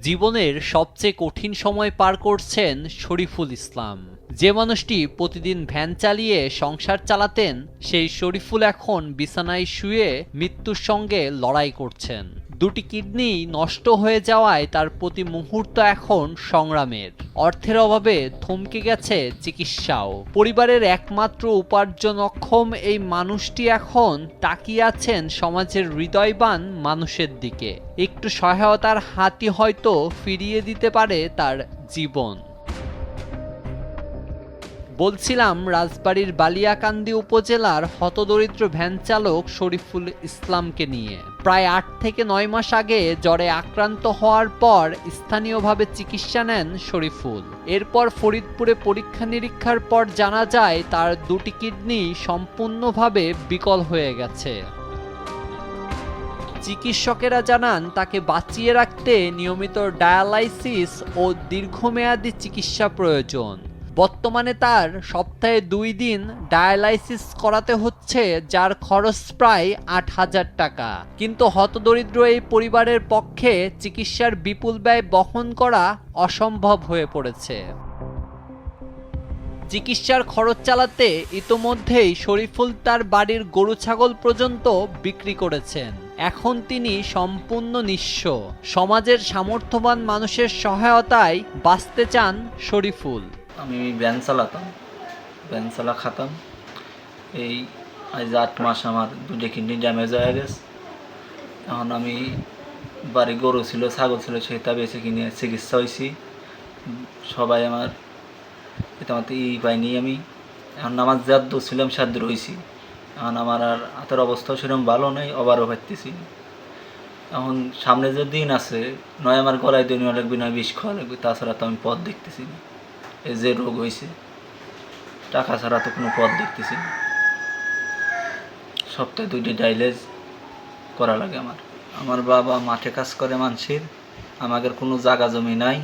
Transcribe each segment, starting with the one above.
জীবনের সবচেয়ে কঠিন সময় পার করছেন শরীফুল ইসলাম। যে মানুষটি প্রতিদিন ভ্যান চালিয়ে সংসার চালাতেন, সেই শরীফুল এখন বিছানায় শুয়ে মৃত্যুর সঙ্গে লড়াই করছেন। দুটি কিডনি নষ্ট হয়ে যাওয়ায় তার প্রতি মুহূর্ত এখন সংগ্রামের। অর্থের অভাবে থমকে গেছে চিকিৎসাও। পরিবারের একমাত্র উপার্জনক্ষম এই মানুষটি এখন তাকিয়ে আছেন সমাজের হৃদয়বান মানুষের দিকে। একটু সহায়তার হাতই হয়তো ফিরিয়ে দিতে পারে তার জীবন। বলছিলাম রাজবাড়ীর বালিয়াকান্দি উপজেলার হতদরিদ্র ভ্যান চালক শরীফুল ইসলামকে নিয়ে। প্রায় ৮ থেকে ৯ মাস আগে জ্বরে আক্রান্ত হওয়ার পর স্থানীয়ভাবে চিকিৎসা নেন শরীফুল। এরপর ফরিদপুরে পরীক্ষা নিরীক্ষার পর জানা যায় তার দুটি কিডনি সম্পূর্ণভাবে বিকল হয়ে গেছে। চিকিৎসকেরা জানান তাকে বাঁচিয়ে রাখতে নিয়মিত ডায়ালাইসিস ও দীর্ঘমেয়াদী চিকিৎসা প্রয়োজন। বর্তমানে তার সপ্তাহে ২ দিন ডায়ালাইসিস করাতে হচ্ছে, যার খরচ প্রায় ৮,০০০ টাকা। কিন্তু হতদরিদ্র এই পরিবারের পক্ষে চিকিৎসার বিপুল ব্যয় বহন করা অসম্ভব হয়ে পড়েছে। চিকিৎসার খরচ চালাতে ইতোমধ্যেই শরীফুল তার বাড়ির গরু ছাগল পর্যন্ত বিক্রি করেছেন। এখন তিনি সম্পূর্ণ নিঃস্ব। সমাজের সামর্থ্যবান মানুষের সহায়তায় বাঁচতে চান শরীফুল। আমি ভ্যান চালাতাম, ভ্যান চালা খাতাম। এই আজ ৮ মাস আমার দুটো কিডনি ড্যামেজ হয়ে গেছে। এখন আমি বাড়ি গরু ছিল, ছাগল ছিল, সেটা বেছে কিনে চিকিৎসা হয়েছি। সবাই আমার এটা পাইনি। আমি এখন আমার যার দোষ ছিলাম সাধ্য রয়েছি। এখন আমার আর হাতের অবস্থাও সেরকম ভালো নেই, ওভারও পারতেছি। এখন সামনে যে দিন আছে, নয় আমার গলায় দিন লাগবে, নয় বিষ খাওয়া লাগবে, তাছাড়া তো আমি পথ দেখতেছি না। এই যে রোগ হয়েছে, টাকা ছাড়া তো কোনো পথ দেখতেছি না। সপ্তাহে 2টি ডায়ালাইসিস করা লাগে আমার। আমার বাবা মাঠে কাজ করে মানুষের, আমাদের কোনো জায়গা জমি নাই,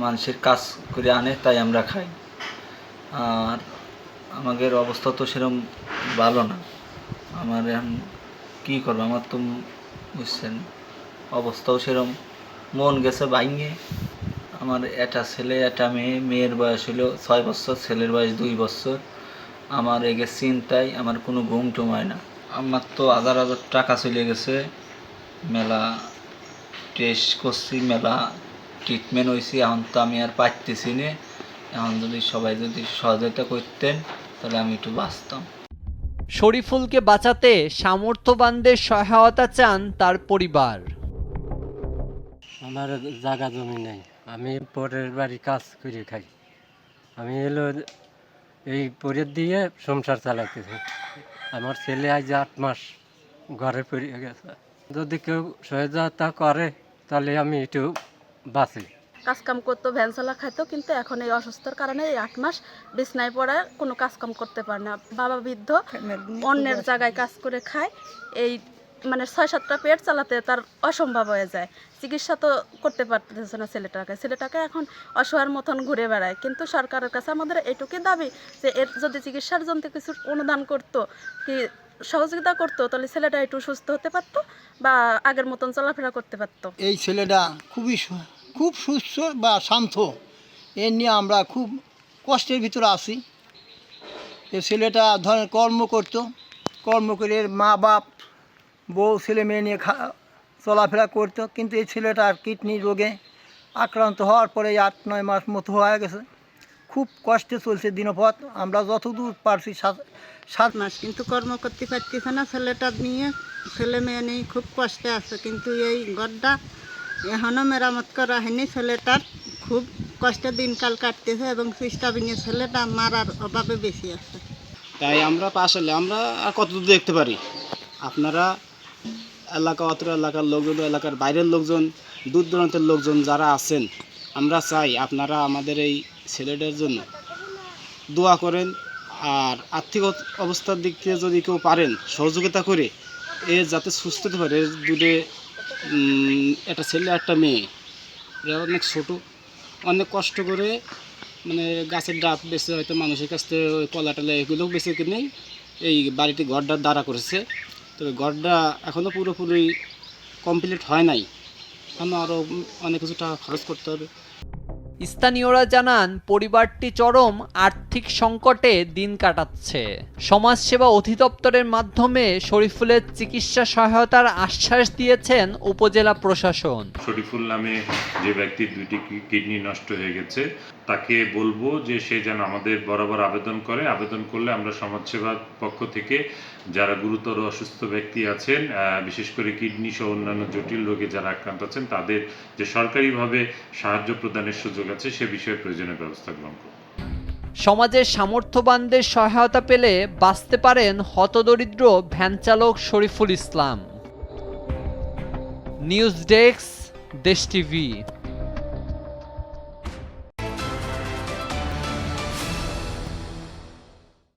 মানুষের কাজ করে আনে, তাই আমরা খাই। আর আমাদের অবস্থা তো সেরকম ভালো না। আমার এখন কী করবো, আমার তো বুঝছেন অবস্থাও সেরকম, মন গেছে ভাঙে। আমার একটা ছেলে একটা মেয়ে, মেয়ের বয়স হলো 6 বছর, ছেলের বয়স 2 বছর। আমার এগে চিন্তায় আমার কোনো ঘুম টুম হয় না। আমার তো হাজার হাজার টাকা চলে গেছে, মেলা টেস্ট করছি, মেলা ট্রিটমেন্ট হয়েছি। এখন তো আমি আর পারতেছি না। এখন যদি সবাই যদি সহযোগিতা করতেন তাহলে আমি একটু বাঁচতাম। শরীফুলকে বাঁচাতে সামর্থ্যবানদের সহায়তা চান তার পরিবার। আমার জায়গা জমি নেই, আমি পরের বাড়ি কাজ করে খাই। আমি এই পরের দিয়ে সংসার চালাইতেছি। আমার ছেলে আজ ৮ মাস ঘরে পড়ে গেছে। যদি কেউ সহায়তা করে তাহলে আমি একটু বাঁচি। কাজকাম করতো, ভ্যান চালা খাইতো, কিন্তু এখন এই অসুস্থতার কারণে এই ৮ মাস বিছনায় পড়ে কোনো কাজকাম করতে পারে না। বাবা বৃদ্ধ, অন্যের জায়গায় কাজ করে খায়। এই মানে ৬-৭টা পেট চালাতে তার অসম্ভব হয়ে যায়। চিকিৎসা তো করতে পারতেছে না ছেলেটাকে এখন অসহায়ের মতন ঘুরে বেড়ায়। কিন্তু সরকারের কাছে আমাদের এইটুকুই দাবি যে এর যদি চিকিৎসার জন্য কিছু অনুদান করতো, কি সহযোগিতা করতো, তাহলে ছেলেটা একটু সুস্থ হতে পারতো বা আগের মতন চলাফেরা করতে পারতো। এই ছেলেটা খুব সুস্থ বা শান্ত, এ নিয়ে আমরা খুব কষ্টের ভিতরে আছি। এই ছেলেটা ধরেন কর্ম করে এর মা বাপ বউ ছেলে মেয়ে নিয়ে চলাফেরা করতো। কিন্তু এই ছেলেটার কিডনি রোগে আক্রান্ত হওয়ার পরে ৮-৯ মাস মতো হয়ে গেছে। খুব কষ্টে চলছে দিনপথ। আমরা যতদূর পারছি 7 মাস, কিন্তু কর্ম করতে পারতেছে না। ছেলেটা নিয়ে, ছেলে মেয়ে নিয়ে খুব কষ্টে আছে। কিন্তু এই ঘরটা এখনও মেরামত করা হয়নি। ছেলেটার খুব কষ্টে দিনকাল কাটতেছে এবং চেষ্টা ভেঙে ছেলেটা মারার অভাবে বেশি আছে। তাই আমরা আসলে আমরা আর কতদূর দেখতে পারি। আপনারা অত্র এলাকার লোকজন, এলাকার বাইরের লোকজন, দূর দূরান্তের লোকজন যারা আছেন, আমরা চাই আপনারা আমাদের এই ছেলেটার জন্য দোয়া করেন। আর আর্থিক অবস্থার দিক থেকে যদি কেউ পারেন সহযোগিতা করে এ যাতে সুস্থ হতে পারে। দুটো একটা ছেলে একটা মেয়ে, এরা অনেক ছোটো, অনেক কষ্ট করে মানে গাছের ডাব বেছে, হয়তো মানুষের কাছ থেকে ওই কলা টলা এগুলো বেছে কিনেই এই বাড়িটি ঘরটা দাঁড়া করেছে। তবে ঘরটা এখনও পুরোপুরি কমপ্লিট হয় নাই। আরও অনেক কিছু টাকা খরচ করতে হবে। স্থানীয়রা জানান পরিবারটি চরম আর্থিক সংকটে দিন কাটাচ্ছে। সমাজসেবা অধিদপ্তরের মাধ্যমে শরীফুলের চিকিৎসা সহায়তার আশ্বাস দিয়েছেন উপজেলা প্রশাসন। শরীফুল নামে যে ব্যক্তির 2টি কিডনি নষ্ট হয়ে গেছে তাকে বলবো যে সে যেন আমাদের বরাবর আবেদন করে। আবেদন করলে আমরা সমাজসেবার পক্ষ থেকে যারা গুরুতর অসুস্থ ব্যক্তি আছেন, বিশেষ করে কিডনি সহ অন্যান্য জটিল রোগে যারা আক্রান্ত আছেন, তাদের যে সরকারিভাবে সাহায্য প্রদানের সুযোগ আছে সে বিষয়ে প্রয়োজনীয় ব্যবস্থা গ্রহণ করব। সমাজের সামর্থ্যবানদের সহায়তা পেলে বাঁচতে পারেন হতদরিদ্র ভ্যান চালক শরীফুল ইসলাম। নিউজ ডেস্ক, দেশ টিভি।